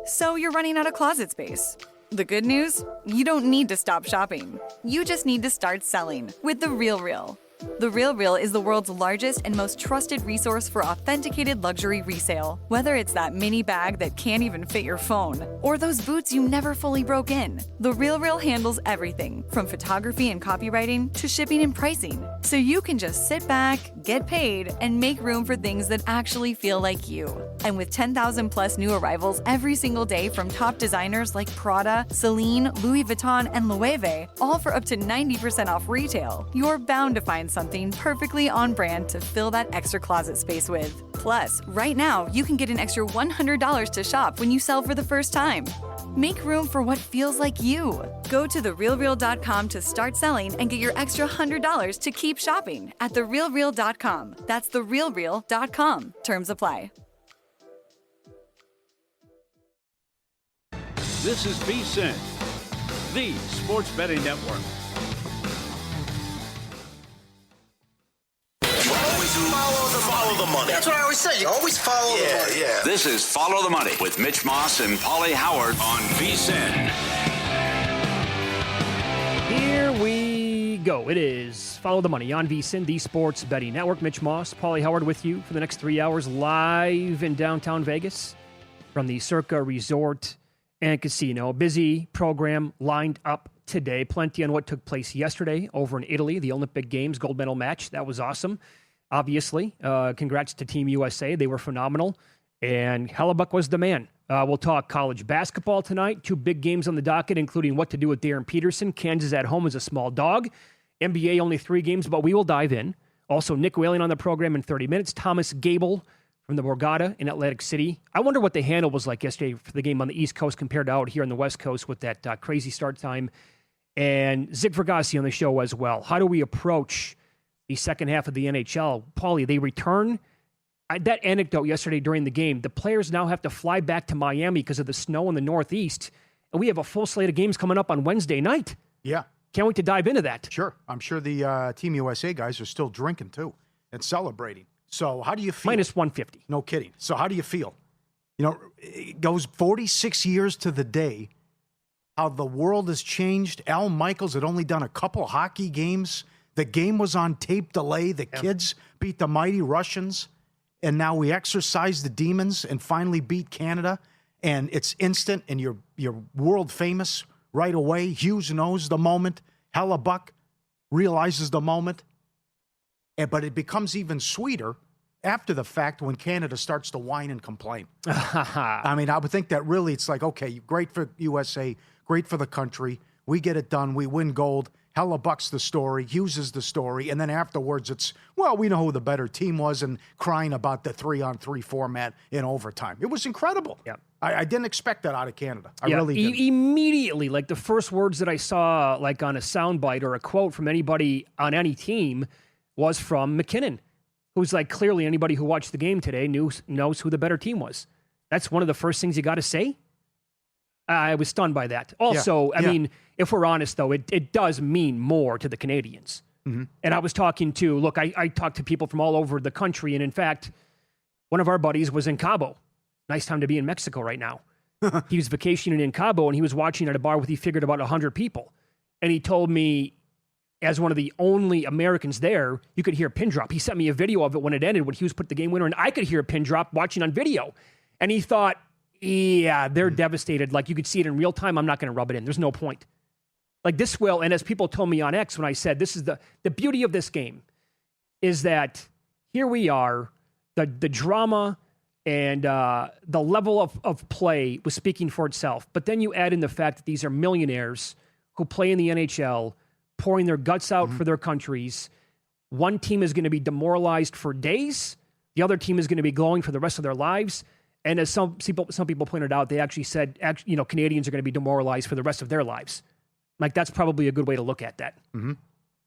So you're running out of closet space. The good news? You don't need to stop shopping. You just need to start selling with The RealReal. The RealReal is the world's largest and most trusted resource for authenticated luxury resale. Whether it's that mini bag that can't even fit your phone, or those boots you never fully broke in, The RealReal handles everything from photography and copywriting to shipping and pricing. So you can just sit back, get paid, and make room for things that actually feel like you. And with 10,000 plus new arrivals every single day from top designers like Prada, Celine, Louis Vuitton, and Loewe, all for up to 90% off retail, you're bound to find something perfectly on brand to fill that extra closet space with. Plus, right now, you can get an extra $100 to shop when you sell for the first time. Make room for what feels like you. Go to therealreal.com to start selling and get your extra $100 to keep shopping at therealreal.com. That's therealreal.com. Terms apply. This is VSiN, the sports betting network. Follow the money. That's what I always say. You always follow the money. Yeah. This is Follow the Money with Mitch Moss and Paulie Howard on VSiN. Here we go. It is Follow the Money on VSiN, the sports betting network. Mitch Moss, Paulie Howard with you for the next 3 hours live in downtown Vegas from the Circa Resort and Casino. Busy program lined up today. Plenty on what took place yesterday over in Italy, the Olympic Games gold medal match. That was awesome. Obviously, congrats to Team USA. They were phenomenal, and Hellebuyck was the man. We'll talk college basketball tonight. 2 big games on the docket, including what to do with Darren Peterson. Kansas at home is a small dog. NBA only 3 games, but we will dive in. Also, Nick Whaling on the program in 30 minutes. Thomas Gable from the Borgata in Atlantic City. I wonder what the handle was like yesterday for the game on the East Coast compared to out here on the West Coast with that crazy start time. And Zig Vergassi on the show as well. How do we approach the second half of the NHL? Paulie, they return. That anecdote yesterday during the game, the players now have to fly back to Miami because of the snow in the Northeast. And we have a full slate of games coming up on Wednesday night. Yeah. Can't wait to dive into that. Sure. I'm sure the Team USA guys are still drinking, too, and celebrating. So how do you feel? Minus 150. No kidding. So how do you feel? You know, it goes 46 years to the day how the world has changed. Al Michaels had only done a couple hockey games. The game was on tape delay. The kids beat the mighty Russians. And now we exorcise the demons and finally beat Canada. And it's instant, and you're world famous right away. Hughes knows the moment. Hellebuyck realizes the moment. But it becomes even sweeter after the fact when Canada starts to whine and complain. I mean, I would think that really it's like, okay, great for USA, great for the country. We get it done. We win gold. Hellebuyck's the story. Hughes is the story. And then afterwards it's, well, we know who the better team was, and crying about the 3-on-3 format in overtime. It was incredible. Yeah. I didn't expect that out of Canada. I really didn't. Immediately, like the first words that I saw like on a soundbite or a quote from anybody on any team was from McKinnon, who's like clearly anybody who watched the game today knows who the better team was. That's one of the first things you got to say. I was stunned by that. Also, I mean, if we're honest, though, it does mean more to the Canadians. Mm-hmm. And I was talking to, look, I talked to people from all over the country. And in fact, one of our buddies was in Cabo. Nice time to be in Mexico right now. He was vacationing in Cabo, and he was watching at a bar with, he figured, about 100 people. And he told me, as one of the only Americans there, you could hear a pin drop. He sent me a video of it when it ended, when Hughes put the game winner, and I could hear a pin drop watching on video. And he thought, yeah, they're devastated. Like, you could see it in real time. I'm not going to rub it in. There's no point. Like, this will, and as people told me on X when I said, this is the beauty of this game, is that here we are, the drama and the level of play was speaking for itself. But then you add in the fact that these are millionaires who play in the NHL, pouring their guts out for their countries. One team is going to be demoralized for days. The other team is going to be glowing for the rest of their lives. And as some people pointed out, they actually said, Canadians are going to be demoralized for the rest of their lives. Like, that's probably a good way to look at that. Mm-hmm.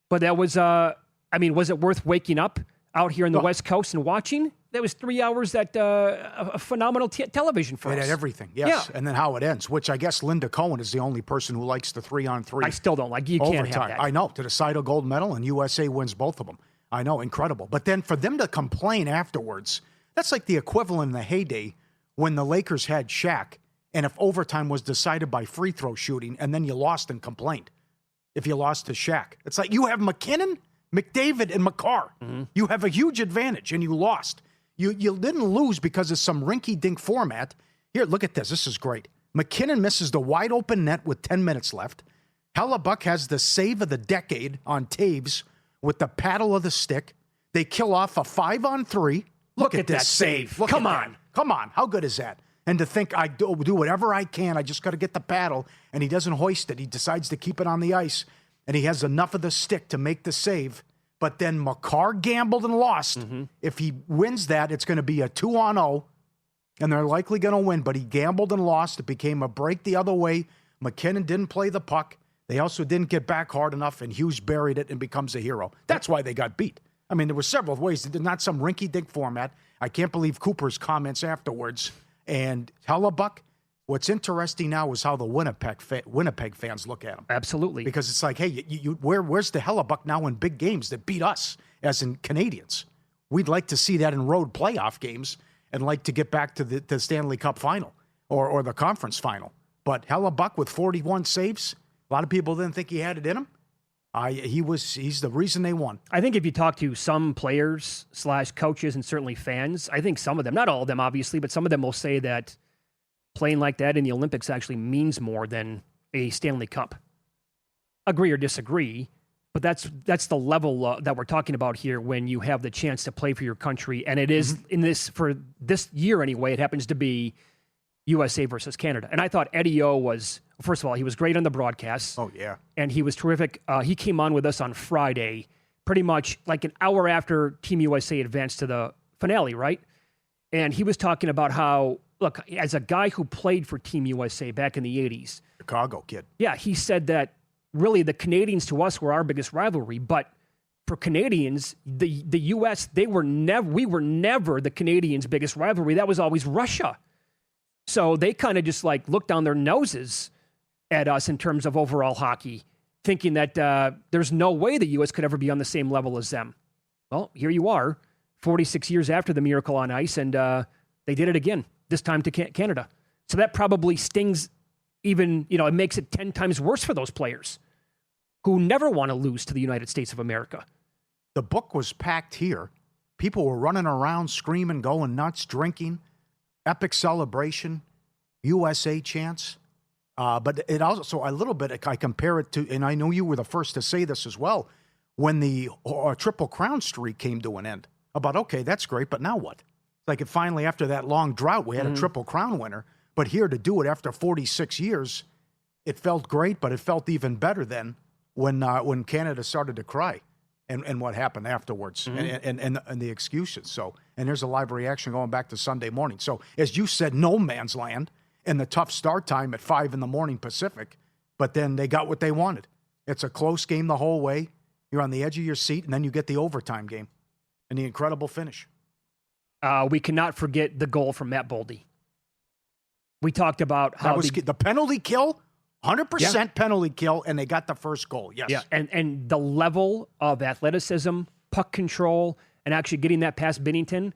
But that was, was it worth waking up out here on the West Coast and watching? That was 3 hours that a phenomenal television for us. It had everything, yes. Yeah. And then how it ends, which I guess Linda Cohen is the only person who likes the 3-on-3. I still don't like. You can't have that. I know, to decide a gold medal, and USA wins both of them. I know, incredible. But then for them to complain afterwards, that's like the equivalent in the heyday when the Lakers had Shaq and if overtime was decided by free throw shooting, and then you lost and complained if you lost to Shaq. It's like you have McKinnon, McDavid, and McCarr. You have a huge advantage, and you lost. You didn't lose because of some rinky-dink format. Here, look at this. This is great. McKinnon misses the wide-open net with 10 minutes left. Hellebuck has the save of the decade on Taves with the paddle of the stick. They kill off a 5-on-3. Look at this that save. Look Come at that. on. Come on. How good is that? And to think I do whatever I can, I just got to get the paddle, and he doesn't hoist it. He decides to keep it on the ice, and he has enough of the stick to make the save. But then McCarr gambled and lost. If he wins that, it's going to be a 2-on-0, and they're likely going to win. But he gambled and lost. It became a break the other way. McKinnon didn't play the puck. They also didn't get back hard enough, and Hughes buried it and becomes a hero. That's why they got beat. I mean, there were several ways. Not some rinky-dink format. I can't believe Cooper's comments afterwards. And Hellebuck, what's interesting now is how the Winnipeg fans look at him. Absolutely. Because it's like, hey, where's the Hellebuck now in big games that beat us, as in Canadians? We'd like to see that in road playoff games and like to get back to the Stanley Cup final or the conference final. But Hellebuck with 41 saves, a lot of people didn't think he had it in him. He's the reason they won. I think if you talk to some players / coaches and certainly fans, I think some of them, not all of them obviously, but some of them will say that playing like that in the Olympics actually means more than a Stanley Cup. Agree or disagree, but that's the level that we're talking about here when you have the chance to play for your country. And it is for this year anyway, it happens to be USA versus Canada. And I thought Eddie O was, first of all, he was great on the broadcast. Oh, yeah. And he was terrific. He came on with us on Friday, pretty much like an hour after Team USA advanced to the finale, right? And he was talking about how, look, as a guy who played for Team USA back in the 80s. Chicago kid. Yeah, he said that really the Canadians to us were our biggest rivalry, but for Canadians, the U.S., we were never the Canadians' biggest rivalry. That was always Russia. So they kind of just like looked down their noses at us in terms of overall hockey, thinking that there's no way the U.S. could ever be on the same level as them. Well, here you are, 46 years after the Miracle on Ice, and they did it again, this time to Canada. So that probably stings even, it makes it 10 times worse for those players who never want to lose to the United States of America. The book was packed here. People were running around, screaming, going nuts, drinking. Epic celebration, USA chants. But it also, a little bit, I compare it to, and I know you were the first to say this as well, when the Triple Crown streak came to an end. About, okay, that's great, but now what? Like, it finally, after that long drought, we had a Triple Crown winner. But here to do it after 46 years, it felt great, but it felt even better then when Canada started to cry. And what happened afterwards, and the excuses. So, and there's a live reaction going back to Sunday morning. So, as you said, no man's land, and the tough start time at 5 a.m. Pacific, but then they got what they wanted. It's a close game the whole way. You're on the edge of your seat, and then you get the overtime game and the incredible finish. We cannot forget the goal from Matt Boldy. We talked about how that was the penalty kill. 100% penalty kill, and they got the first goal. Yes. Yeah, and the level of athleticism, puck control, and actually getting that past Binnington.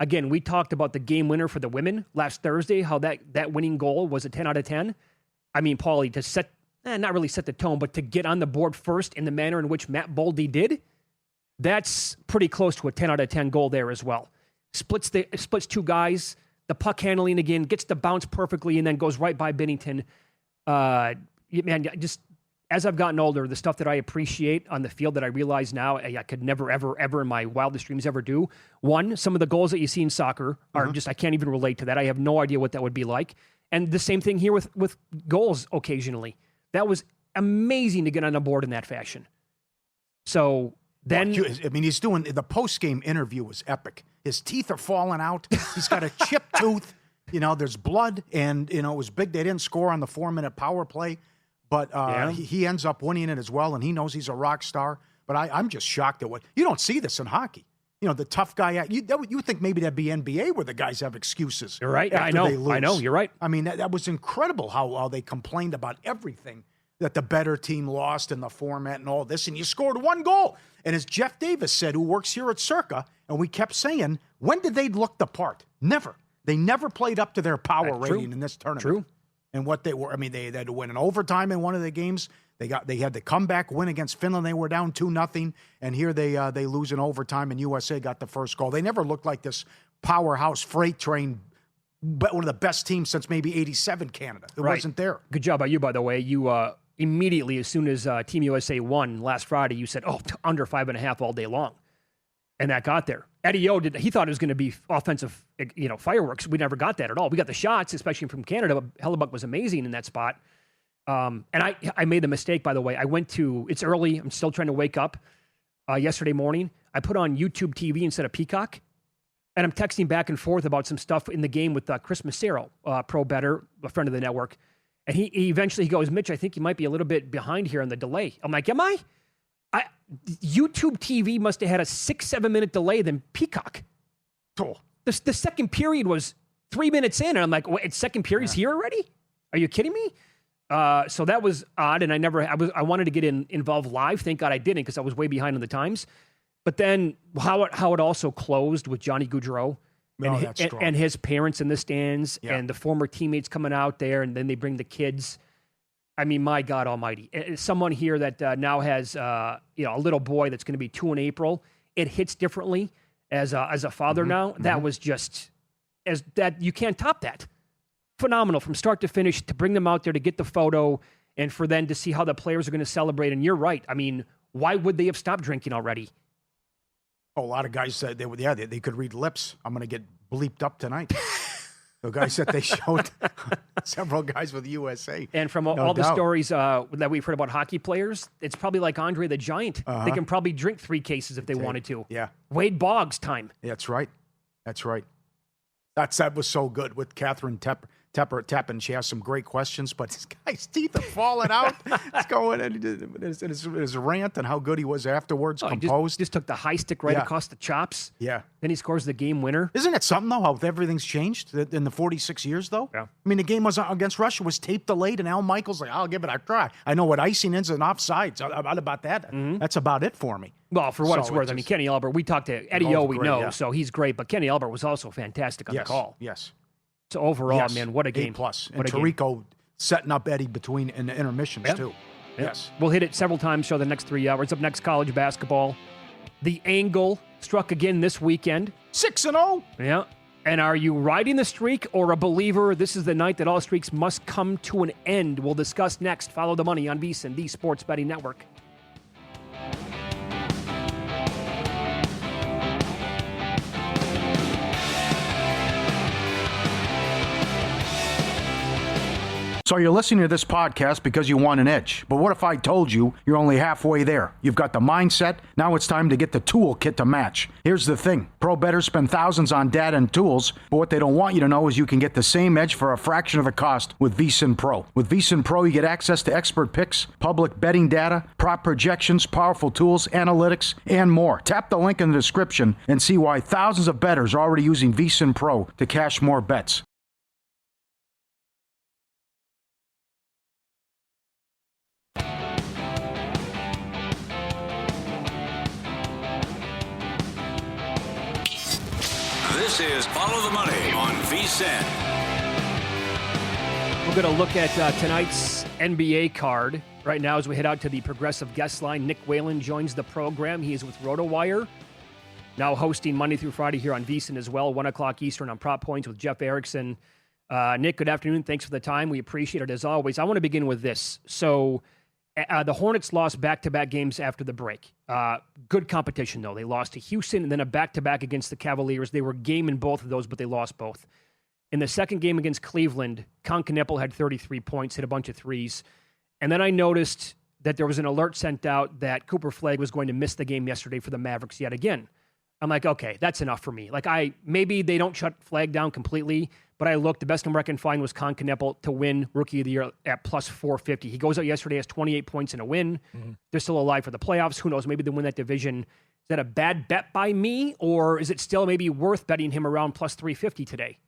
Again, we talked about the game winner for the women last Thursday, how that winning goal was a 10 out of 10. I mean, Paulie, to set, not really set the tone, but to get on the board first in the manner in which Matt Boldy did, that's pretty close to a 10 out of 10 goal there as well. Splits two guys, the puck handling again, gets the bounce perfectly, and then goes right by Binnington. Man, just as I've gotten older, the stuff that I appreciate on the field that I realize now I could never, ever in my wildest dreams ever do. One, some of the goals that you see in soccer are just, I can't even relate to that. I have no idea what that would be like. And the same thing here with goals occasionally. That was amazing to get on the board in that fashion. So then... I mean, he's doing... The post-game interview was epic. His teeth are falling out. He's got a chipped tooth. There's blood, and, it was big. They didn't score on the 4-minute power play, but he ends up winning it as well, and he knows he's a rock star. But I'm just shocked at what... You don't see this in hockey. The tough guy... You would think maybe that'd be NBA where the guys have excuses. You're right. I know. You're right. I mean, that was incredible how they complained about everything, that the better team lost in the format and all this, and you scored one goal. And as Jeff Davis said, who works here at Circa, and we kept saying, when did they look the part? Never. They never played up to their power rating in this tournament. True. and what they were. I mean, they had to win in overtime in one of the games. They had the comeback win against Finland. They were down 2-0, and here they lose in overtime, and USA got the first goal. They never looked like this powerhouse freight train, but one of the best teams since maybe '87 Canada. It wasn't there. Good job by you, by the way. You immediately, as soon as Team USA won last Friday, you said, under 5.5 all day long. And that got there. Eddie O, he thought it was going to be offensive, fireworks. We never got that at all. We got the shots, especially from Canada, but Hellebuck was amazing in that spot. And I made the mistake, by the way. It's early. I'm still trying to wake up. Yesterday morning, I put on YouTube TV instead of Peacock. And I'm texting back and forth about some stuff in the game with Chris Massero, pro bettor, a friend of the network. And he eventually goes, Mitch, I think you might be a little bit behind here on the delay. I'm like, am I? YouTube TV must have had a 6-7 minute delay than Peacock. Oh. The second period was 3 minutes in, and I'm like, wait, second period's here already? Are you kidding me? So that was odd, and I wanted to get involved live. Thank God I didn't, because I was way behind on the times. But then how it also closed with Johnny Gaudreau and his parents in the stands and the former teammates coming out there, and then they bring the kids. I mean, my God Almighty! Someone here that now has a little boy that's going to be 2 in April. It hits differently as a father now. That was just you can't top that. Phenomenal from start to finish, to bring them out there to get the photo and for them to see how the players are going to celebrate. And you're right. I mean, why would they have stopped drinking already? A lot of guys said they could read lips. I'm going to get bleeped up tonight. The guys that they showed, several guys with the USA. And from all the stories that we've heard about hockey players, it's probably like Andre the Giant. They can probably drink 3 cases if they wanted to. Yeah. Wade Boggs time. That's right. That was so good with Catherine Teppen. She has some great questions, but this guy's teeth are falling out. It's going and his rant and how good he was afterwards, composed. Just took the high stick right across the chops. Yeah. Then he scores the game winner. Isn't it something, though, how everything's changed in the 46 years, though? Yeah. I mean, the game was against Russia was tape delayed, and Al Michaels like, I'll give it a try. I know what icing is and offsides. About that. That's about it for me. Well, for what it's worth, I mean, Kenny Albert, we talked to Eddie O, so he's great, but Kenny Albert was also fantastic on the call. Yes. So overall, man, what a game. A+. And Tirico setting up Eddie between in the intermissions, too. Yep. Yes. We'll hit it several times for the next 3 hours. Up next, college basketball. The Angle struck again this weekend. 6-0. Yeah. And are you riding the streak or a believer? This is the night that all streaks must come to an end. We'll discuss next. Follow the money on VSiN, the Sports Betting Network. So you're listening to this podcast because you want an edge. But what if I told you you're only halfway there? You've got the mindset. Now it's time to get the toolkit to match. Here's the thing. Pro bettors spend thousands on data and tools, but what they don't want you to know is you can get the same edge for a fraction of the cost with VSiN Pro. With VSiN Pro, you get access to expert picks, public betting data, prop projections, powerful tools, analytics, and more. Tap the link in the description and see why thousands of bettors are already using VSiN Pro to cash more bets. This is Follow the Money on VSiN. We're going to look at tonight's NBA card right now as we head out to the Progressive guest line. Nick Whalen joins the program. He is with RotoWire, now hosting Monday through Friday here on VSiN as well, 1 o'clock Eastern on Prop Points with Jeff Erickson. Nick, good afternoon. Thanks for the time. We appreciate it as always. I want to begin with this. So the Hornets lost back-to-back games after the break. Good competition, though. They lost to Houston and then a back-to-back against the Cavaliers. They were game in both of those, but they lost both. In the second game against Cleveland, Kneppel had 33 points, hit a bunch of threes. And then I noticed that there was an alert sent out that Cooper Flagg was going to miss the game yesterday for the Mavericks yet again. I'm like, okay, that's enough for me. Maybe they don't shut Flagg down completely, but I looked, the best number I can find was Kneppel to win Rookie of the Year at plus 450. He goes out yesterday, has 28 points in a win. They're still alive for the playoffs. Who knows? Maybe they win that division. Is that a bad bet by me, or is it still maybe worth betting him around plus 350 today?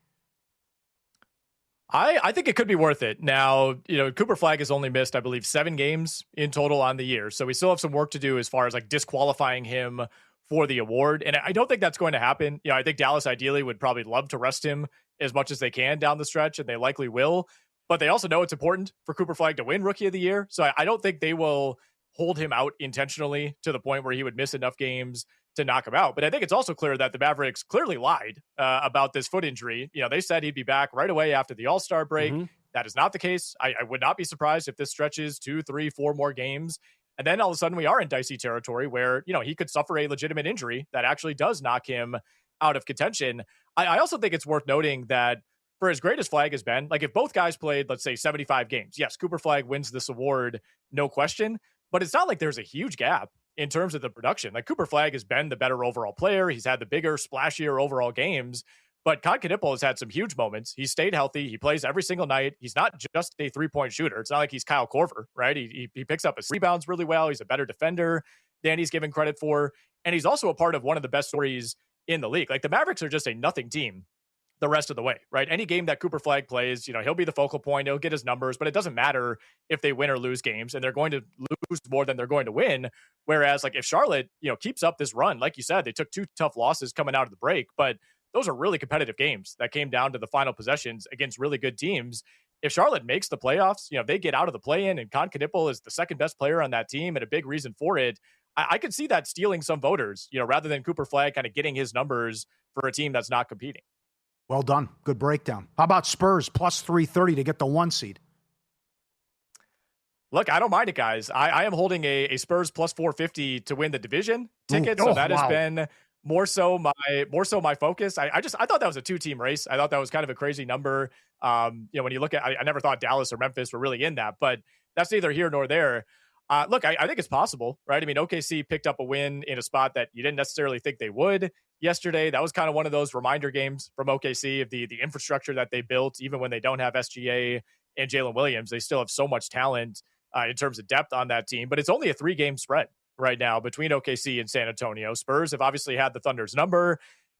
I think it could be worth it. Now, Cooper Flagg has only missed, I believe, 7 games in total on the year. So we still have some work to do as far as disqualifying him for the award. And I don't think that's going to happen. I think Dallas ideally would probably love to rest him as much as they can down the stretch, and they likely will. but they also know it's important for Cooper Flagg to win Rookie of the Year. So I don't think they will hold him out intentionally to the point where he would miss enough games to knock him out. But I think it's also clear that the Mavericks clearly lied about this foot injury. They said he'd be back right away after the All-Star break. Mm-hmm. That is not the case. I would not be surprised if this stretches 2, 3, 4 more games. And then all of a sudden we are in dicey territory where, he could suffer a legitimate injury that actually does knock him out of contention. I also think it's worth noting that for as great as Flagg has been, like if both guys played, let's say 75 games, yes, Cooper Flagg wins this award, no question, but it's not like there's a huge gap in terms of the production. Like Cooper Flagg has been the better overall player. He's had the bigger, splashier overall games. But Todd Knipple has had some huge moments. He's stayed healthy. He plays every single night. He's not just a three-point shooter. It's not like he's Kyle Korver, right? He picks up his rebounds really well. He's a better defender than he's given credit for. And he's also a part of one of the best stories in the league. Like the Mavericks are just a nothing team the rest of the way, right? Any game that Cooper Flagg plays, he'll be the focal point. He'll get his numbers, but it doesn't matter if they win or lose games, and they're going to lose more than they're going to win. Whereas like if Charlotte, keeps up this run, like you said, they took 2 tough losses coming out of the break, but those are really competitive games that came down to the final possessions against really good teams. If Charlotte makes the playoffs, they get out of the play-in and Todd Knipple is the second best player on that team and a big reason for it. I could see that stealing some voters, rather than Cooper Flagg kind of getting his numbers for a team that's not competing. Well done. Good breakdown. How about Spurs plus 330 to get the 1 seed? Look, I don't mind it, guys. I am holding a Spurs plus 450 to win the division ticket. So that has been more so my focus. I thought that was a 2-team race. I thought that was kind of a crazy number. When you look at, I never thought Dallas or Memphis were really in that, but that's neither here nor there. Look, I think it's possible, right? I mean, OKC picked up a win in a spot that you didn't necessarily think they would yesterday. That was kind of one of those reminder games from OKC of the infrastructure that they built. Even when they don't have SGA and Jalen Williams, they still have so much talent in terms of depth on that team. But it's only a 3-game spread right now between OKC and San Antonio. Spurs have obviously had the Thunder's number.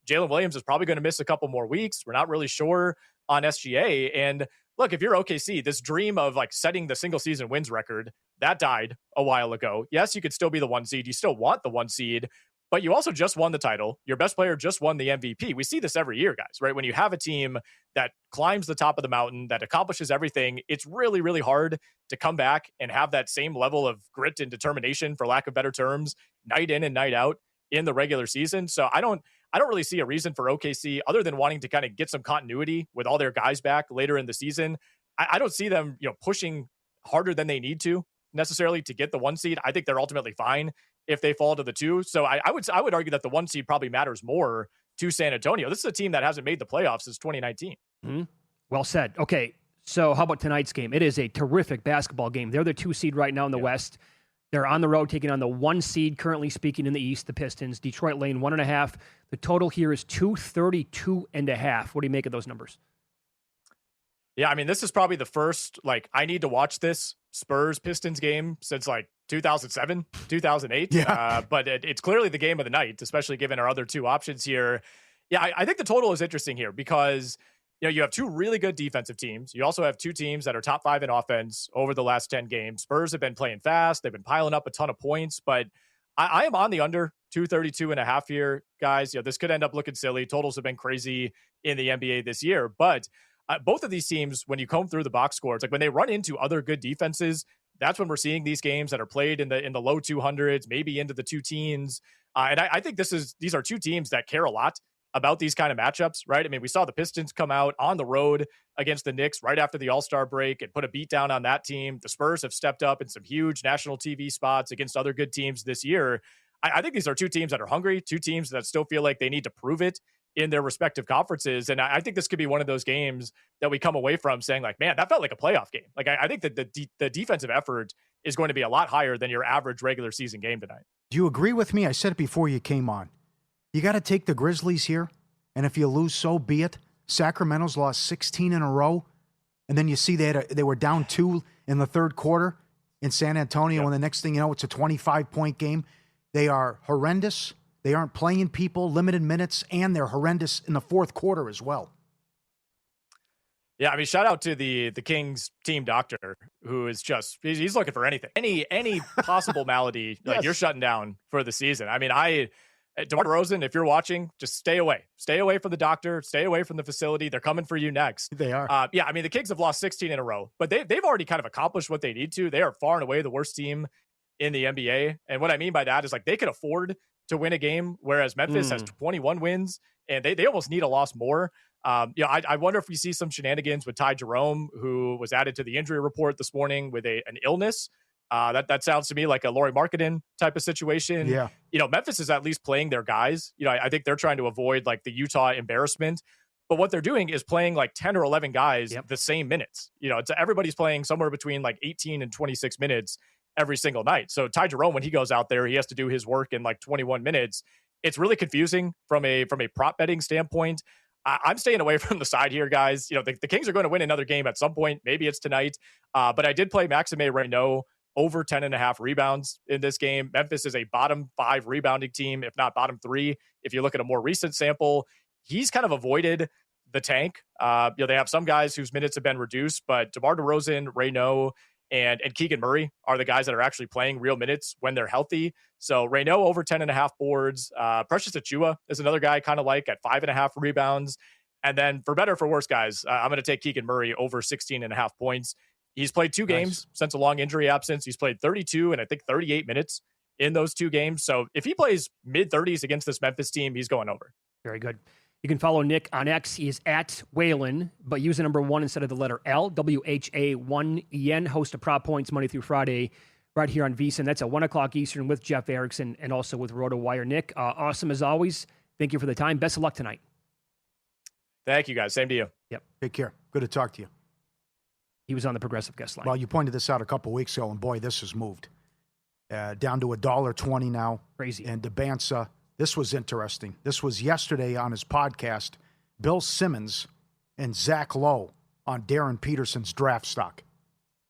Jalen Williams is probably going to miss a couple more weeks. We're not really sure on SGA. And look, if you're OKC, this dream of like setting the single season wins record, that died a while ago. Yes, you could still be the 1 seed. You still want the 1 seed, but you also just won the title. Your best player just won the MVP. We see this every year, guys, right? When you have a team that climbs the top of the mountain, that accomplishes everything, it's really, really hard to come back and have that same level of grit and determination, for lack of better terms, night in and night out in the regular season. So I don't really see a reason for OKC other than wanting to kind of get some continuity with all their guys back later in the season. I don't see them, pushing harder than they need to necessarily to get the 1 seed. I think they're ultimately fine if they fall to the 2. So I would argue that the 1 seed probably matters more to San Antonio. This is a team that hasn't made the playoffs since 2019. Mm-hmm. Well said. Okay, so how about tonight's game? It is a terrific basketball game. They're the 2 seed right now in the West. They're on the road taking on the 1 seed, currently speaking, in the East, the Pistons. Detroit laying 1.5. The total here is 232.5. What do you make of those numbers? Yeah, I mean, this is probably the first, I need to watch this Spurs-Pistons game since, 2007, 2008. Yeah. But it's clearly the game of the night, especially given our other 2 options here. Yeah, I think the total is interesting here because, you have 2 really good defensive teams. You also have 2 teams that are top 5 in offense over the last 10 games. Spurs have been playing fast. They've been piling up a ton of points, but I am on the under 232.5 here, guys. This could end up looking silly. Totals have been crazy in the NBA this year, but both of these teams, when you comb through the box scores, when they run into other good defenses, that's when we're seeing these games that are played in the low 200s, maybe into the 2 teens. And I think these are 2 teams that care a lot about these kind of matchups, right? I mean, we saw the Pistons come out on the road against the Knicks right after the All-Star break and put a beat down on that team. The Spurs have stepped up in some huge national TV spots against other good teams this year. I think these are 2 teams that are hungry, 2 teams that still feel like they need to prove it in their respective conferences. And I think this could be one of those games that we come away from saying man, that felt like a playoff game. I think that the defensive effort is going to be a lot higher than your average regular season game tonight. Do you agree with me? I said it before you came on. You got to take the Grizzlies here. And if you lose, so be it. Sacramento's lost 16 in a row. And then you see they were down 2 in the third quarter in San Antonio. And the next thing you know, it's a 25-point game. They are horrendous. They aren't playing people, limited minutes, and they're horrendous in the fourth quarter as well. Yeah, I mean, shout out to the Kings team doctor, who is just, he's looking for anything. Any possible malady, Yes. you're shutting down for the season. I mean, I DeMar DeRozan, if you're watching, just stay away. Stay away from the doctor. Stay away from the facility. They're coming for you next. They are. Yeah, I mean, the Kings have lost 16 in a row, but they've already kind of accomplished what they need to. They are far and away the worst team in the NBA. And what I mean by that is, like, they could afford to win a game, whereas Memphis has 21 wins, and they almost need a loss more. I wonder if we see some shenanigans with Ty Jerome, who was added to the injury report this morning with an illness. That sounds to me like a Lauri Markkanen type of situation. Yeah. Memphis is at least playing their guys. I think they're trying to avoid like the Utah embarrassment. But what they're doing is playing like 10 or 11 guys the same minutes. Everybody's playing somewhere between like 18 and 26 minutes every single night. So Ty Jerome, when he goes out there, he has to do his work in like 21 minutes. It's really confusing from a prop betting standpoint. I'm staying away from the side here, guys. The Kings are going to win another game at some point. Maybe it's tonight. But I did play Maxime Reynaud over 10.5 rebounds in this game. Memphis is a bottom 5 rebounding team, if not bottom 3. If you look at a more recent sample, he's kind of avoided the tank. They have some guys whose minutes have been reduced, but DeMar DeRozan, Reynaud, and Keegan Murray are the guys that are actually playing real minutes when they're healthy. So Reynaud over 10.5 boards. Precious Achiuwa is another guy kind of like at 5.5 rebounds. And then for better or for worse, guys, I'm going to take Keegan Murray over 16.5 points. He's played 2 games since a long injury absence. He's played 32 and I think 38 minutes in those 2 games. So if he plays mid-30s against this Memphis team, he's going over. Very good. You can follow Nick on X. He is at Whalen, but use the number 1 instead of the letter L. WHA1EN. Host of Prop Points Monday through Friday right here on VSiN. That's at 1 o'clock Eastern with Jeff Erickson and also with RotoWire. Nick, awesome as always. Thank you for the time. Best of luck tonight. Thank you, guys. Same to you. Yep. Take care. Good to talk to you. He was on the Progressive Guest line. Well, you pointed this out a couple weeks ago, and boy, this has moved. Down to $1.20 now. Crazy. And Debansa, this was interesting. This was yesterday on his podcast, Bill Simmons and Zach Lowe on Darren Peterson's draft stock.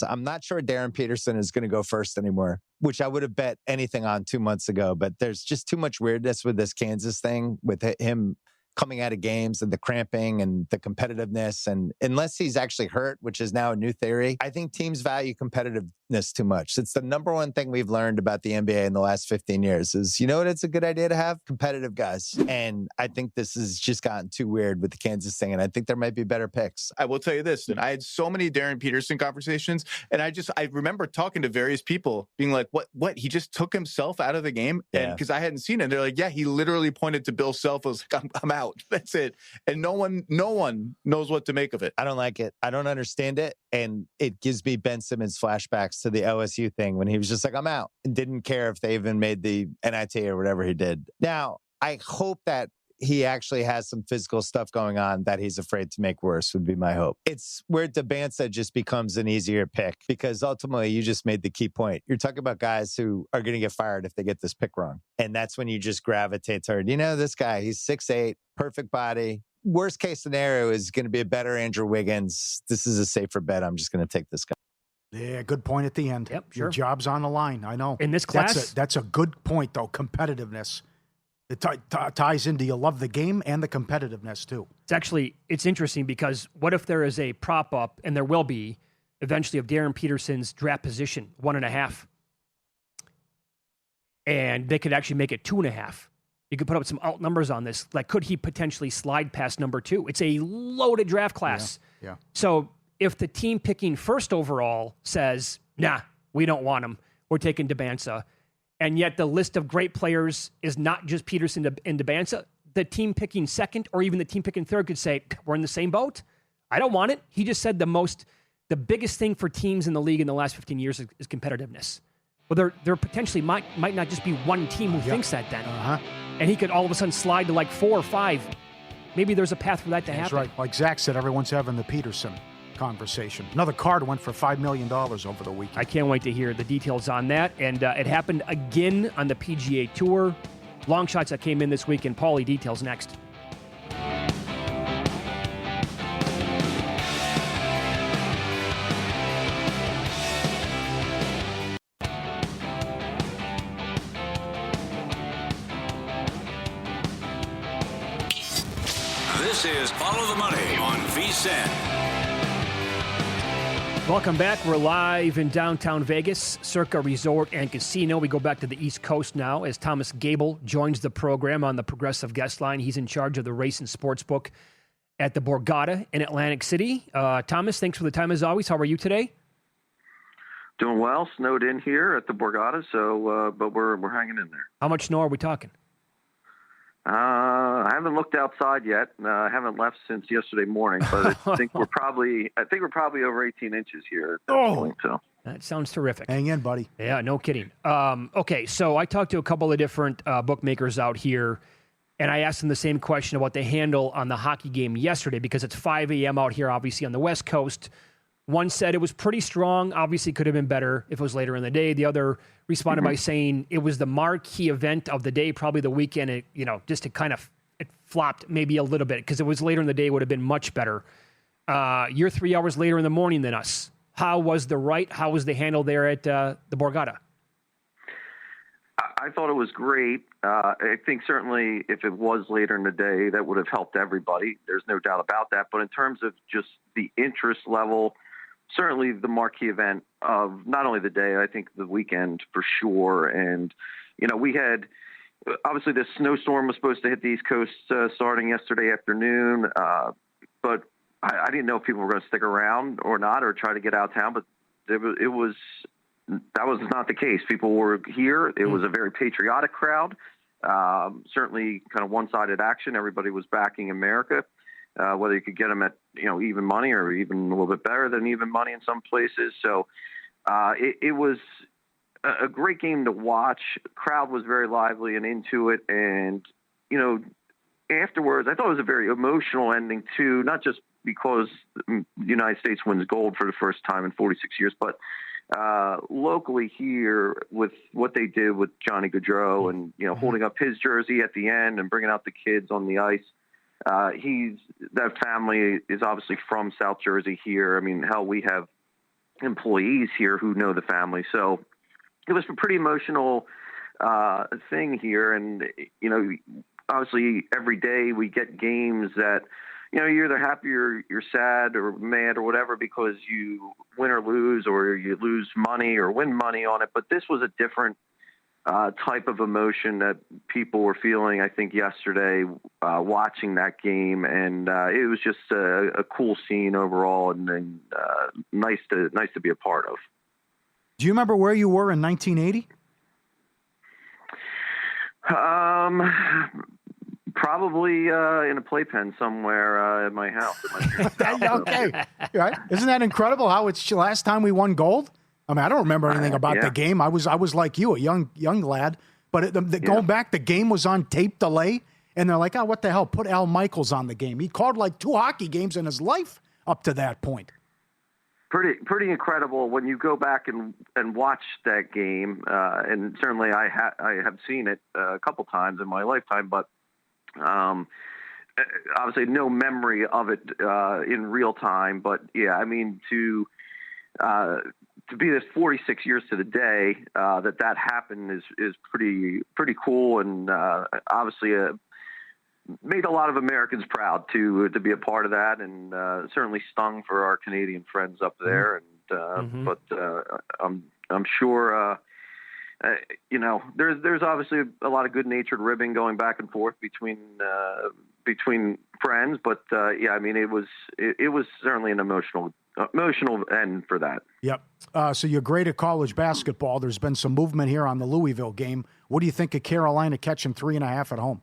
I'm not sure Darren Peterson is going to go first anymore, which I would have bet anything on 2 months ago. But there's just too much weirdness with this Kansas thing, with him coming out of games and the cramping and the competitiveness. And unless he's actually hurt, which is now a new theory, I think teams value competitiveness too much. It's the number one thing we've learned about the NBA in the last 15 years is, you know what, it's a good idea to have competitive guys. And I think this has just gotten too weird with the Kansas thing. And I think there might be better picks. I will tell you this, and I had so many Darren Peterson conversations, and I remember talking to various people being like, what? He just took himself out of the game? And because I hadn't seen it, they're like, yeah, he literally pointed to Bill Self, was like, I'm out. That's it. And no one knows what to make of it. I don't like it. I don't understand it. And it gives me Ben Simmons flashbacks to the LSU thing when he was just like, I'm out, and didn't care if they even made the NIT or whatever he did. Now, I hope that he actually has some physical stuff going on that he's afraid to make worse, would be my hope. It's where Debansa just becomes an easier pick, because ultimately you just made the key point. You're talking about guys who are going to get fired if they get this pick wrong. And that's when you just gravitate toward, this guy, he's 6'8", perfect body. Worst case scenario is going to be a better Andrew Wiggins. This is a safer bet. I'm just going to take this guy. Yeah, good point at the end. Yep, sure. Your job's on the line. I know. In this class? That's a good point, though, competitiveness. It ties into you love the game and the competitiveness, too. It's interesting because what if there is a prop up, and there will be eventually, of Darren Peterson's draft position, 1.5, and they could actually make it 2.5. You could put up some alt numbers on this. Like, could he potentially slide past number 2? It's a loaded draft class. Yeah. So if the team picking first overall says, nah, we don't want him, we're taking Debansa, and yet the list of great players is not just Peterson and Debansa, the team picking second or even the team picking third could say, we're in the same boat. I don't want it. He just said the biggest thing for teams in the league in the last 15 years is competitiveness. Well, there potentially might not just be one team who thinks that then. And he could all of a sudden slide to like 4 or 5. Maybe there's a path for that to happen. That's right. Like Zach said, everyone's having the Peterson conversation. Another card went for $5 million over the weekend. I can't wait to hear the details on that. And it happened again on the PGA Tour. Long shots that came in this week, and Paulie details next. This is Follow the Money on VSiN. Welcome back. We're live in downtown Vegas, Circa Resort and Casino. We go back to the East Coast now as Thomas Gable joins the program on the Progressive Guest Line. He's in charge of the race and sports book at the Borgata in Atlantic City. Thomas, thanks for the time as always. How are you today? Doing well. Snowed in here at the Borgata, so but we're hanging in there. How much snow are we talking? I haven't looked outside yet. I haven't left since yesterday morning, but I think we're probably over 18 inches here at this point. So that sounds terrific. Hang in, buddy. Yeah, no kidding. Okay, so I talked to a couple of different bookmakers out here, and I asked them the same question about the handle on the hockey game yesterday because it's 5 a.m. out here, obviously on the West Coast. One said it was pretty strong. Obviously, could have been better if it was later in the day. The other responded by saying it was the marquee event of the day, probably the weekend. It, just to kind of it flopped maybe a little bit because it was later in the day. Would have been much better. You're 3 hours later in the morning than us. How was how was the handle there at the Borgata? I thought it was great. I think certainly if it was later in the day, that would have helped everybody. There's no doubt about that. But in terms of just the interest level, certainly the marquee event of not only the day, I think the weekend for sure. And, we had, obviously the snowstorm was supposed to hit the East Coast starting yesterday afternoon. But I didn't know if people were going to stick around or not, or try to get out of town, but that was not the case. People were here. It was a very patriotic crowd. Certainly kind of one-sided action. Everybody was backing America. Whether you could get them at, even money or even a little bit better than even money in some places. So it was a great game to watch. Crowd was very lively and into it. And, afterwards, I thought it was a very emotional ending too, not just because the United States wins gold for the first time in 46 years, but locally here with what they did with Johnny Gaudreau and, holding up his jersey at the end and bringing out the kids on the ice. That family is obviously from South Jersey here. I mean, hell, we have employees here who know the family. So it was a pretty emotional thing here. And, obviously every day we get games that, you're either happy or you're sad or mad or whatever because you win or lose, or you lose money or win money on it. But this was a different type of emotion that people were feeling, I think, yesterday watching that game, and it was just a cool scene overall, and nice to be a part of. Do you remember where you were in 1980? Probably in a playpen somewhere at my house. Okay, right? Isn't that incredible? How it's last time we won gold? I mean, I don't remember anything about the game. I was like you, a young lad. But going back, the game was on tape delay, and they're like, "Oh, what the hell? Put Al Michaels on the game." He called like 2 hockey games in his life up to that point. Pretty incredible when you go back and watch that game. And certainly, I have seen it a couple times in my lifetime, but obviously no memory of it in real time. But yeah, I mean to be this 46 years to the day that happened is pretty cool, and obviously made a lot of Americans proud to be a part of that, and certainly stung for our Canadian friends up there. And but I'm sure there's obviously a lot of good-natured ribbing going back and forth between friends, but yeah, I mean it was certainly an emotional end for that. Yep. So you're great at college basketball. There's been some movement here on the Louisville game. What do you think of Carolina catching 3.5 at home?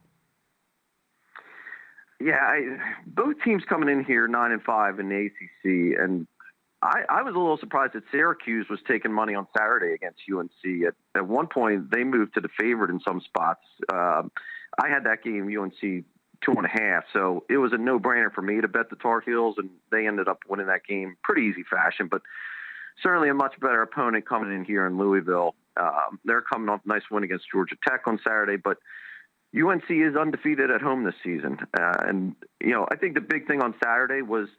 Yeah, both teams coming in here 9-5 in the ACC, and I was a little surprised that Syracuse was taking money on Saturday against UNC. At one point, they moved to the favorite in some spots. I had that game UNC 2.5, so it was a no-brainer for me to bet the Tar Heels, and they ended up winning that game pretty easy fashion. But certainly a much better opponent coming in here in Louisville. They're coming off a nice win against Georgia Tech on Saturday, but UNC is undefeated at home this season. And, I think the big thing on Saturday was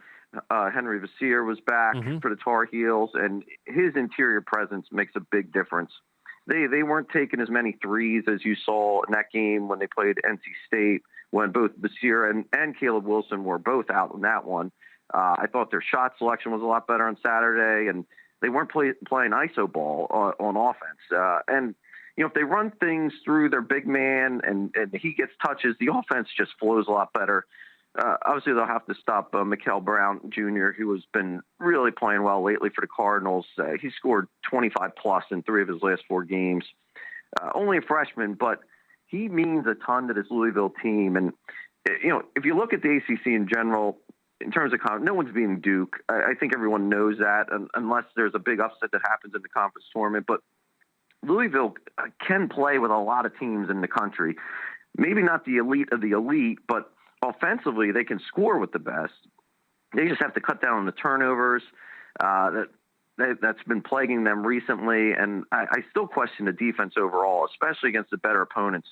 Henry Vasseur was back for the Tar Heels, and his interior presence makes a big difference. They weren't taking as many threes as you saw in that game when they played NC State, when both Vasseur and Caleb Wilson were both out in that one. I thought their shot selection was a lot better on Saturday, and they weren't playing ISO ball on offense. And if they run things through their big man and he gets touches, the offense just flows a lot better. Obviously, they'll have to stop Mikael Brown Jr., who has been really playing well lately for the Cardinals. He scored 25-plus in 3 of his last 4 games. Only a freshman, but he means a ton to this Louisville team. And, if you look at the ACC in general, in terms of no one's beating Duke. I think everyone knows that, unless there's a big upset that happens in the conference tournament. But Louisville can play with a lot of teams in the country. Maybe not the elite of the elite, but offensively, they can score with the best. They just have to cut down on the turnovers that's been plaguing them recently. And I still question the defense overall, especially against the better opponents.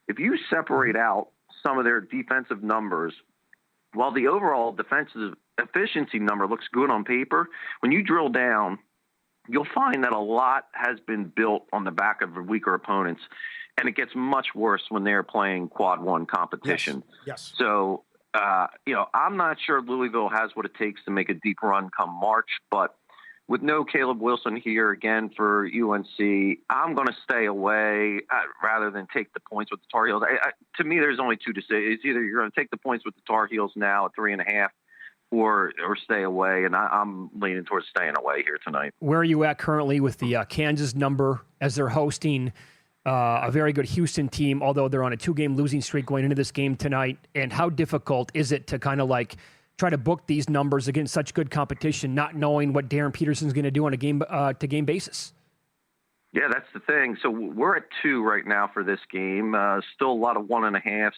If you separate out some of their defensive numbers, while the overall defensive efficiency number looks good on paper, when you drill down, you'll find that a lot has been built on the back of weaker opponents. And it gets much worse when they're playing quad 1 competition. Yes. So, I'm not sure Louisville has what it takes to make a deep run come March, but with no Caleb Wilson here again for UNC, I'm going to stay away rather than take the points with the Tar Heels. To me, there's only 2 to say. It's either you're going to take the points with the Tar Heels now at 3.5 or stay away, and I'm leaning towards staying away here tonight. Where are you at currently with the Kansas number as they're hosting a very good Houston team, although they're on a 2-game losing streak going into this game tonight? And how difficult is it to kind of try to book these numbers against such good competition, not knowing what Darren Peterson's going to do on a game-to-game basis? Yeah, that's the thing. So we're at 2 right now for this game. Still a lot of 1.5s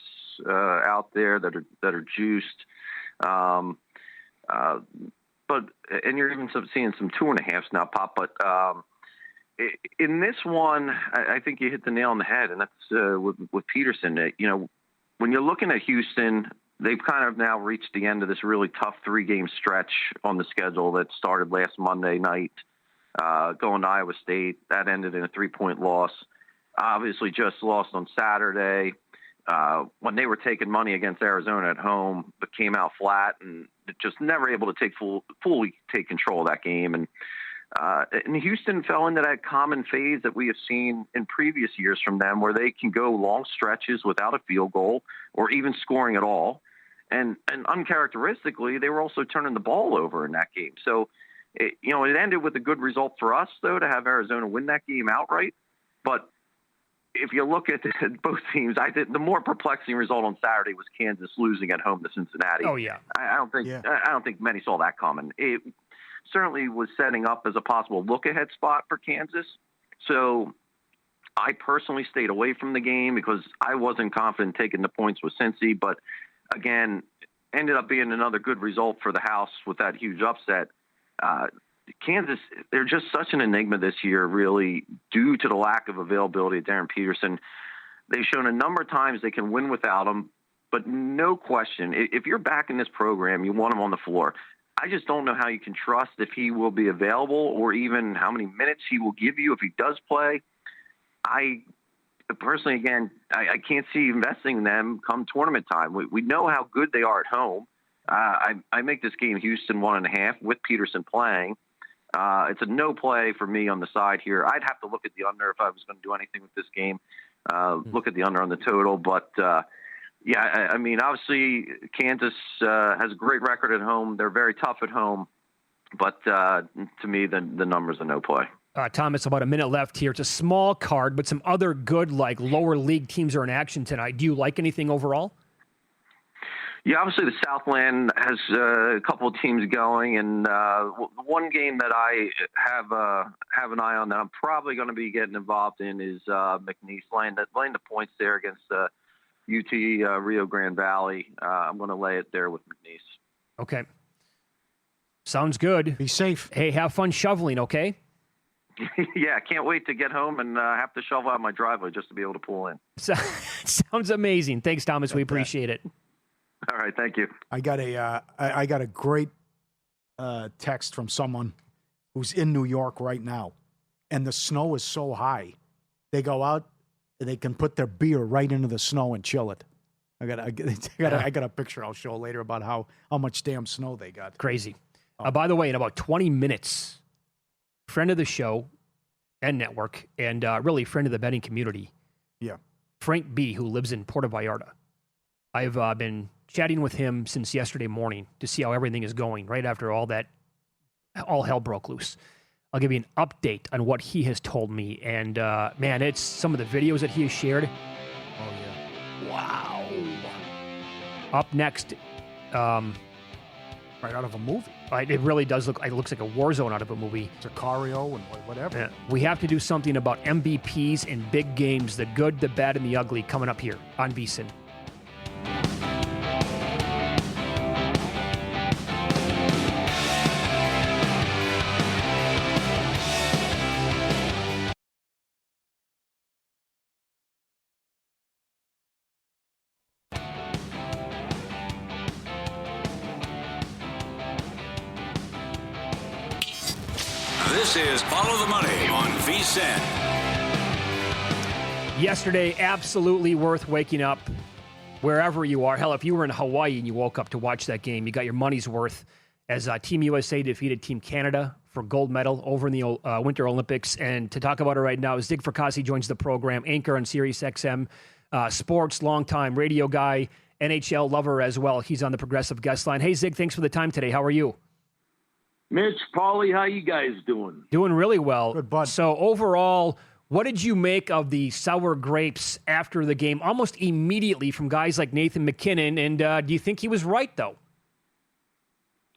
out there that are juiced. But you're even seeing some 2.5s now pop. But in this one, I think you hit the nail on the head, and that's with Peterson. When you're looking at Houston, they've kind of now reached the end of this really tough 3-game stretch on the schedule that started last Monday night, going to Iowa State. That ended in a 3-point loss. Obviously just lost on Saturday when they were taking money against Arizona at home, but came out flat and just never able to fully take control of that game. And Houston fell into that common phase that we have seen in previous years from them, where they can go long stretches without a field goal or even scoring at all. And uncharacteristically, they were also turning the ball over in that game. So, it ended with a good result for us, though, to have Arizona win that game outright. But if you look at both teams, I think the more perplexing result on Saturday was Kansas losing at home to Cincinnati. Oh, yeah. I don't think many saw that coming. It certainly was setting up as a possible look-ahead spot for Kansas. So I personally stayed away from the game because I wasn't confident taking the points with Cincy. But, again, ended up being another good result for the house with that huge upset. Kansas, they're just such an enigma this year, really, due to the lack of availability of Darren Peterson. They've shown a number of times they can win without him, but no question, if you're back in this program, you want him on the floor. I just don't know how you can trust if he will be available or even how many minutes he will give you if he does play. I personally, again, I can't see investing in them come tournament time. We know how good they are at home. I make this game Houston 1.5 with Peterson playing. It's a no play for me on the side here. I'd have to look at the under if I was going to do anything with this game. Look at the under on the total, but I mean, obviously Kansas has a great record at home. They're very tough at home, but to me, the number's a no play. Thomas, about a minute left here. It's a small card, but some other good, lower league teams are in action tonight. Do you like anything overall? Yeah, obviously the Southland has a couple of teams going, and one game that I have an eye on that I'm probably going to be getting involved in is McNeese laying the points there against UT Rio Grande Valley. I'm going to lay it there with McNeese. Okay. Sounds good. Be safe. Hey, have fun shoveling, okay? Yeah, I can't wait to get home and have to shovel out my driveway just to be able to pull in. Sounds amazing. Thanks, Thomas. We appreciate it. All right, thank you. I got a great text from someone who's in New York right now, and the snow is so high, they go out and they can put their beer right into the snow and chill it. I got a picture I'll show later about how much damn snow they got. Crazy. By the way, in about 20 minutes, friend of the show and network, and really friend of the betting community, Frank B., who lives in Puerto Vallarta. I've been chatting with him since yesterday morning to see how everything is going right after all hell broke loose. I'll give you an update on what he has told me. And, man, it's some of the videos that he has shared. Oh, yeah. Wow. Up next. Right out of a movie. It really does look. It looks like a war zone out of a movie. Sicario and whatever. Yeah. We have to do something about MVPs in big games, the good, the bad, and the ugly, coming up here on VSiN. This is Follow the Money on VSiN. Yesterday, absolutely worth waking up wherever you are. Hell, if you were in Hawaii and you woke up to watch that game, you got your money's worth as Team USA defeated Team Canada for gold medal over in the Winter Olympics. And to talk about it right now, Zig Fracassi joins the program, anchor on Sirius XM, sports, longtime radio guy, NHL lover as well. He's on the Progressive guest line. Hey, Zig, thanks for the time today. How are you? Mitch, Paulie, how you guys doing? Doing really well. Good, bud. So overall, what did you make of the sour grapes after the game, almost immediately from guys like Nathan MacKinnon? And do you think he was right, though?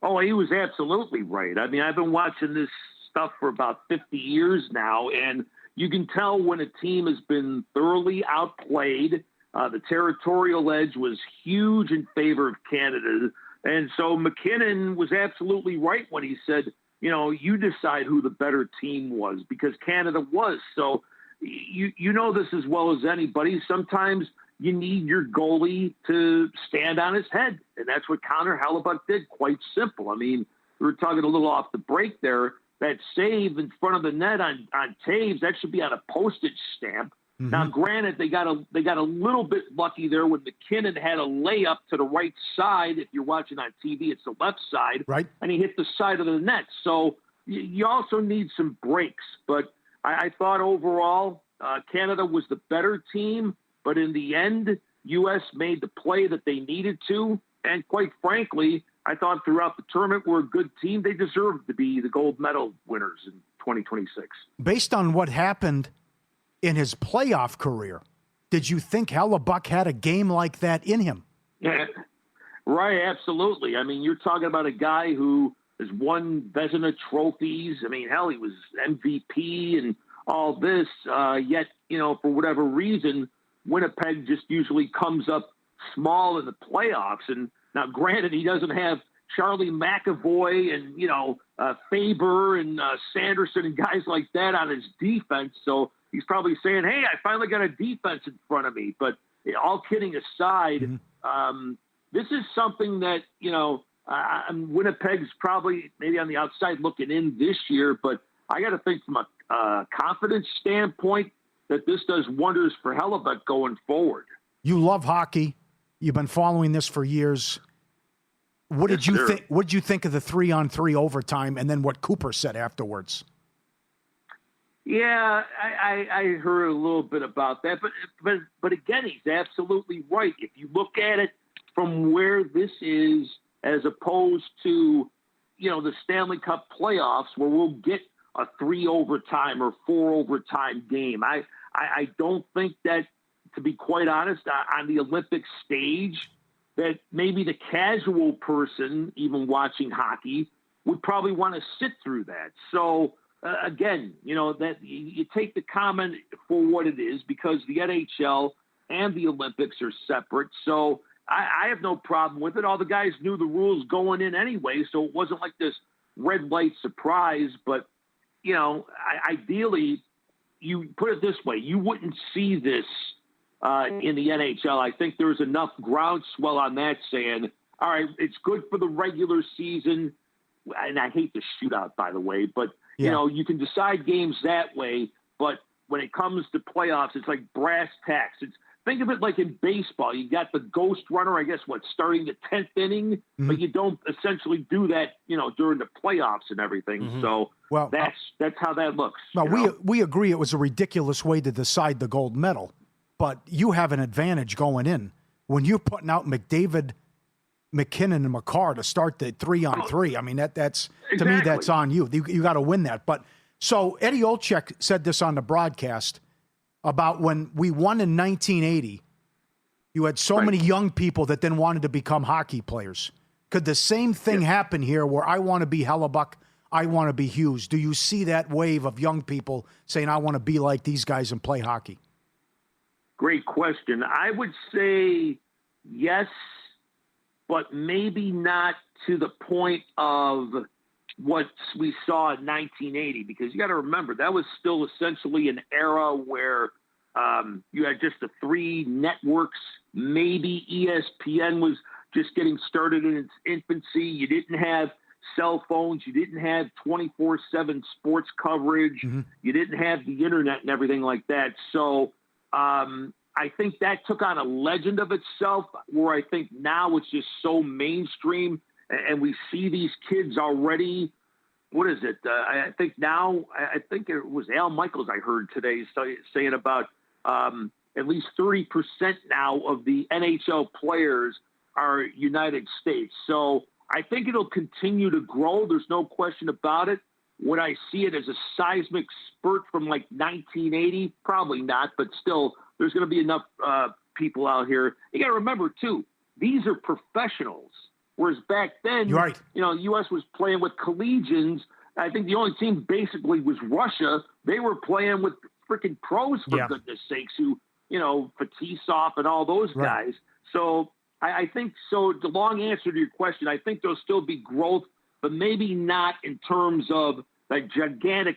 Oh, he was absolutely right. I mean, I've been watching this stuff for about 50 years now, and you can tell when a team has been thoroughly outplayed. The territorial edge was huge in favor of Canada. And so MacKinnon was absolutely right when he said, you decide who the better team was, because Canada was. So you know this as well as anybody. Sometimes you need your goalie to stand on his head, and that's what Connor Hellebuyck did. Quite simple. I mean, we were talking a little off the break there. That save in front of the net on Taves, that should be on a postage stamp. Mm-hmm. Now, granted, they got a little bit lucky there when MacKinnon had a layup to the right side. If you're watching on TV, it's the left side, right? And he hit the side of the net. So you also need some breaks. But I thought overall Canada was the better team. But in the end, U.S. made the play that they needed to. And quite frankly, I thought throughout the tournament we're a good team. They deserved to be the gold medal winners in 2026. Based on what happened in his playoff career, did you think Hellebuyck had a game like that in him? Yeah, right, absolutely. I mean, you're talking about a guy who has won Vezina trophies. I mean, hell, he was MVP and all this. Yet, for whatever reason, Winnipeg just usually comes up small in the playoffs. And now, granted, he doesn't have Charlie McAvoy and, Faber and Sanderson and guys like that on his defense. So he's probably saying, hey, I finally got a defense in front of me. But all kidding aside, this is something that, Winnipeg's probably maybe on the outside looking in this year. But I got to think from a confidence standpoint that this does wonders for Hellebuyck going forward. You love hockey. You've been following this for years. What did you think? What did you think of the 3-on-3 overtime, and then what Cooper said afterwards? Yeah, I heard a little bit about that, but again, he's absolutely right. If you look at it from where this is, as opposed to the Stanley Cup playoffs, where we'll get a 3 overtime or 4 overtime game, I don't think that, to be quite honest, on the Olympic stage, that maybe the casual person, even watching hockey, would probably want to sit through that. So again, that you take the comment for what it is, because the NHL and the Olympics are separate. So I have no problem with it. All the guys knew the rules going in anyway, so it wasn't like this red light surprise. But ideally, you put it this way, you wouldn't see this in the NHL. I think there's enough groundswell on that saying, all right, it's good for the regular season. And I hate the shootout, by the way, but you can decide games that way. But when it comes to playoffs, it's like brass tacks. It's think of it like in baseball. You got the ghost runner, I guess, starting the 10th inning, but you don't essentially do that, during the playoffs and everything. So that's how that looks. Well, we agree it was a ridiculous way to decide the gold medal, but you have an advantage going in when you're putting out McDavid, McKinnon, and McCarr to start the 3-on-3. I mean, that's to me, that's on you. You got to win that. But so Eddie Olczyk said this on the broadcast about when we won in 1980, you had so many young people that then wanted to become hockey players. Could the same thing happen here where I want to be Hellebuck, I want to be Hughes? Do you see that wave of young people saying, I want to be like these guys and play hockey? Great question. I would say yes, but maybe not to the point of what we saw in 1980, because you got to remember that was still essentially an era where you had just the 3 networks. Maybe ESPN was just getting started in its infancy. You didn't have cell phones. You didn't have 24/7 sports coverage. You didn't have the internet and everything like that. So I think that took on a legend of itself, where I think now it's just so mainstream. And we see these kids already. What is it? I think it was Al Michaels I heard today saying about at least 30% now of the NHL players are United States. So I think it'll continue to grow. There's no question about it. Would I see it as a seismic spurt from like 1980? Probably not, but still, there's going to be enough people out here. You got to remember, too, these are professionals. Whereas back then, U.S. was playing with collegians. I think the only team basically was Russia. They were playing with freaking pros, for goodness sakes, who, Fetisov and all those guys. So I think so. The long answer to your question, I think there'll still be growth, but maybe not in terms of that gigantic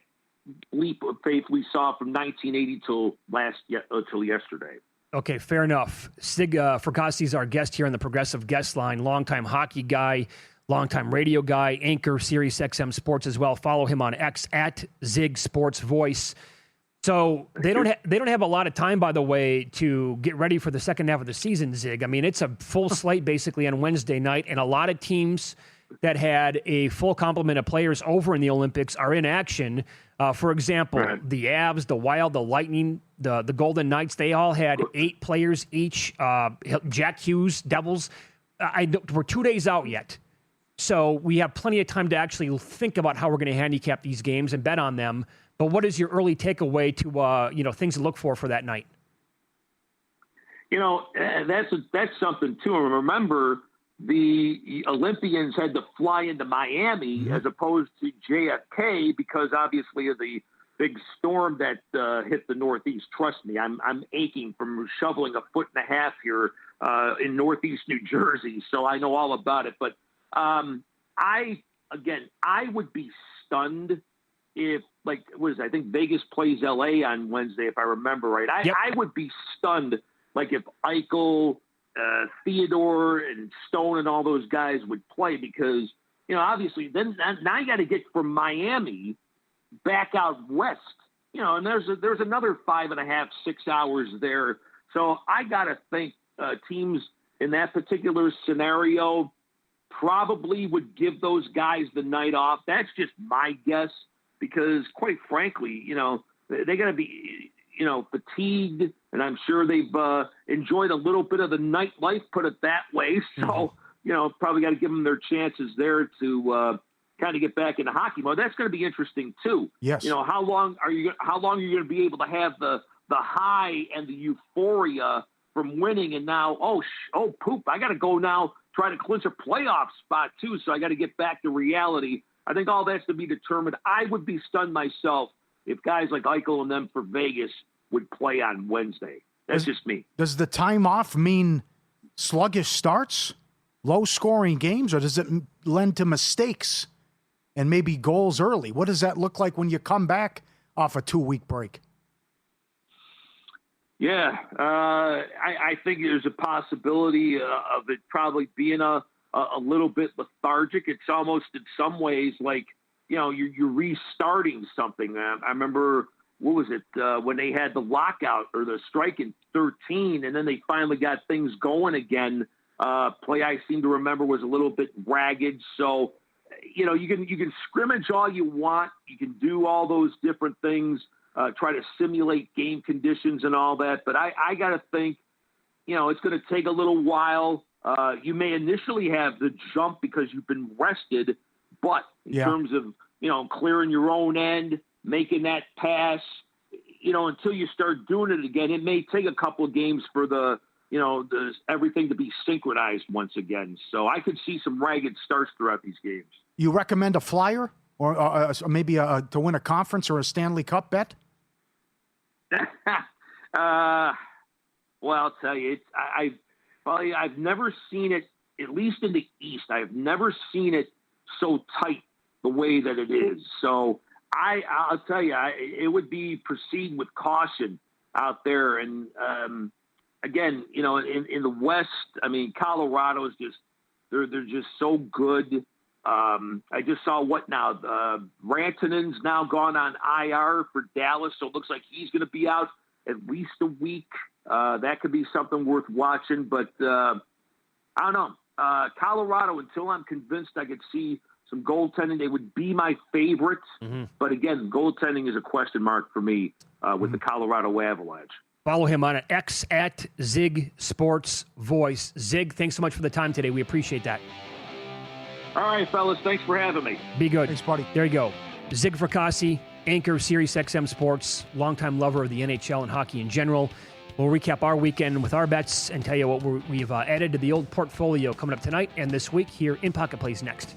leap of faith we saw from 1980 till yesterday. Okay, fair enough. Sig Fracassi is our guest here on the Progressive Guest Line, longtime hockey guy, longtime radio guy, anchor Sirius XM Sports as well. Follow him on X at Zig Sports Voice. So they don't have a lot of time, by the way, to get ready for the second half of the season, Zig. I mean, it's a full slate basically on Wednesday night, and a lot of teams that had a full complement of players over in the Olympics are in action. For example, the Avs, the Wild, the Lightning, the Golden Knights, they all had 8 players each. Jack Hughes, Devils, we're 2 days out yet. So we have plenty of time to actually think about how we're going to handicap these games and bet on them. But what is your early takeaway to things to look for that night? That's something too. And remember, the Olympians had to fly into Miami as opposed to JFK because obviously of the big storm that hit the Northeast. Trust me, I'm aching from shoveling a foot and a half here in Northeast New Jersey, so I know all about it. But I would be stunned if, I think Vegas plays LA on Wednesday, if I remember right. I would be stunned, if Eichel, Theodore and Stone and all those guys would play because, obviously then now you got to get from Miami back out west, and there's another 5.5, 6 hours there. So I got to think teams in that particular scenario probably would give those guys the night off. That's just my guess because quite frankly, they got to be, fatigued, and I'm sure they've enjoyed a little bit of the nightlife, put it that way. So, probably got to give them their chances there to kind of get back into hockey mode. That's going to be interesting too. Yes. How long are you going to be able to have the high and the euphoria from winning, and now, poop, I got to go now try to clinch a playoff spot too. So I got to get back to reality. I think all that's to be determined. I would be stunned myself if guys like Eichel and them for Vegas would play on Wednesday. That's just me. Does the time off mean sluggish starts, low-scoring games, or does it lend to mistakes and maybe goals early? What does that look like when you come back off a 2-week break? Yeah, I think there's a possibility of it probably being a little bit lethargic. It's almost in some ways like, you're restarting something. I remember what was it, when they had the lockout or the strike in 13, and then they finally got things going again. Play I seem to remember was a little bit ragged. So, you know, you can scrimmage all you want. You can do all those different things, try to simulate game conditions and all that. But I got to think, you know, it's going to take a little while. You may initially have the jump because you've been rested, but in terms of, you know, clearing your own end, making that pass, you know, until you start doing it again, it may take a couple of games for everything to be synchronized once again. So I could see some ragged starts throughout these games. You recommend a flyer or maybe to win a conference or a Stanley Cup bet? Well, I'll tell you, I've never seen it, at least in the East, I've never seen it so tight the way that it is. So I'll tell you, it would be proceed with caution out there. And again, you know, in the West, I mean, Colorado is just, they're just so good. I just saw Rantanen's now gone on IR for Dallas. So it looks like he's going to be out at least a week. That could be something worth watching, but I don't know. Colorado, until I'm convinced I could see some goaltending, they would be my favorite. Mm-hmm. But again, goaltending is a question mark for me with the Colorado Avalanche. Follow him on X at Zig Sports Voice. Zig, thanks so much for the time today. We appreciate that. All right, fellas. Thanks for having me. Be good. Thanks, buddy. There you go. Zig Fracassi, anchor of Sirius XM Sports, longtime lover of the NHL and hockey in general. We'll recap our weekend with our bets and tell you what we've added to the old portfolio coming up tonight and this week here in Pocket Plays next.